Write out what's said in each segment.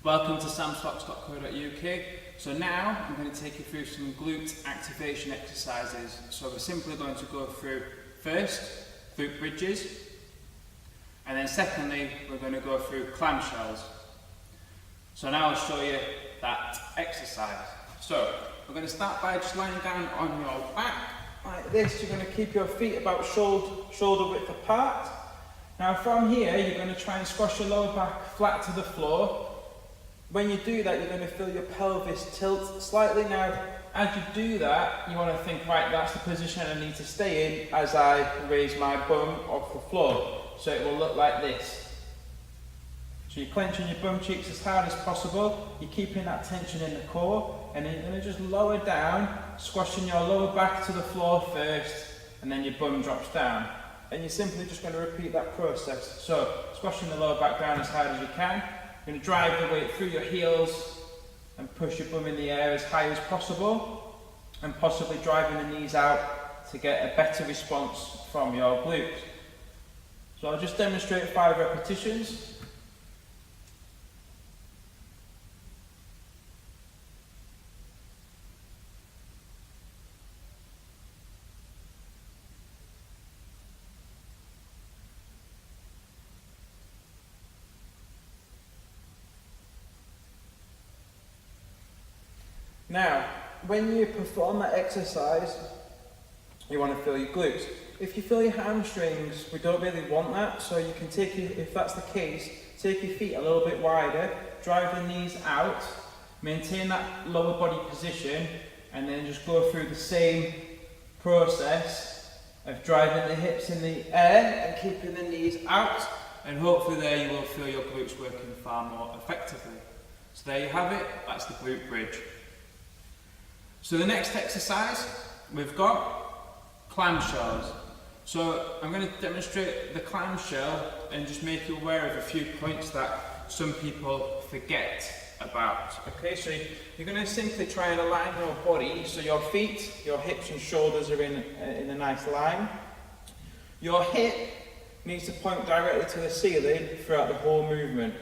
Welcome to samstocks.co.uk. So now I'm going to take you through some glute activation exercises. So we're simply going to go through first glute bridges, and then secondly we're going to go through clamshells. So now I'll show you that exercise. So we're going to start by just lying down on your back like this. You're going to keep your feet about shoulder width apart. Now from here you're going to try and squash your lower back flat to the floor. When you do that, you're going to feel your pelvis tilt slightly. Now, as you do that, you want to think, right, that's the position I need to stay in as I raise my bum off the floor. So it will look like this. So you're clenching your bum cheeks as hard as possible. You're keeping that tension in the core. And then you're going to just lower down, squashing your lower back to the floor first, and then your bum drops down. And you're simply just going to repeat that process. So, squashing the lower back down as hard as you can. You're going to drive the weight through your heels and push your bum in the air as high as possible, and possibly driving the knees out to get a better response from your glutes. So I'll just demonstrate 5 repetitions. Now, when you perform that exercise, you want to feel your glutes. If you feel your hamstrings, we don't really want that, so you can take your, if that's the case, take your feet a little bit wider, drive the knees out, maintain that lower body position, and then just go through the same process of driving the hips in the air and keeping the knees out, and hopefully there you will feel your glutes working far more effectively. So there you have it, that's the glute bridge. So the next exercise, we've got clamshells. So I'm going to demonstrate the clamshell and just make you aware of a few points that some people forget about. Okay, so you're going to simply try and align your body so your feet, your hips and shoulders are in a nice line. Your hip needs to point directly to the ceiling throughout the whole movement.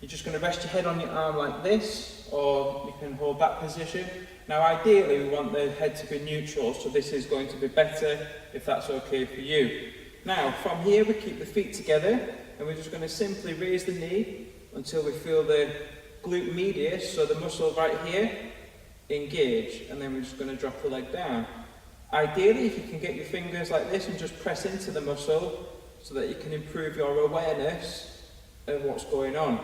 You're just going to rest your head on your arm like this, or you can hold that position. Now ideally we want the head to be neutral, so this is going to be better if that's okay for you. Now from here we keep the feet together, and we're just going to simply raise the knee until we feel the glute medius, so the muscle right here, engage, and then we're just going to drop the leg down. Ideally if you can get your fingers like this and just press into the muscle so that you can improve your awareness of what's going on.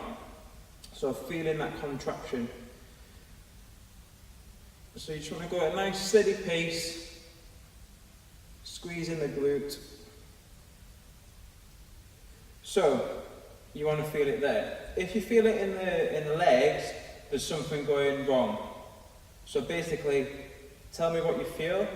So feeling that contraction. So you just want to go at a nice steady pace, squeezing the glute. So you want to feel it there. If you feel it in the legs, there's something going wrong. So basically, tell me what you feel,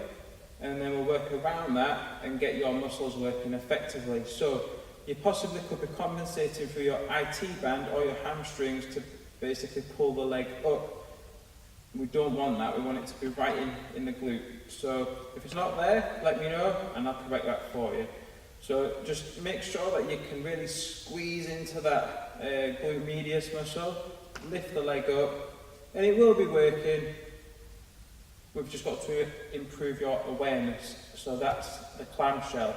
and then we'll work around that and get your muscles working effectively. So you possibly could be compensating for your IT band or your hamstrings to basically pull the leg up. We don't want that, we want it to be right in the glute. So if it's not there, let me know and I'll correct that for you. So just make sure that you can really squeeze into that glute medius muscle, lift the leg up, and it will be working. We've just got to improve your awareness. So that's the clamshell.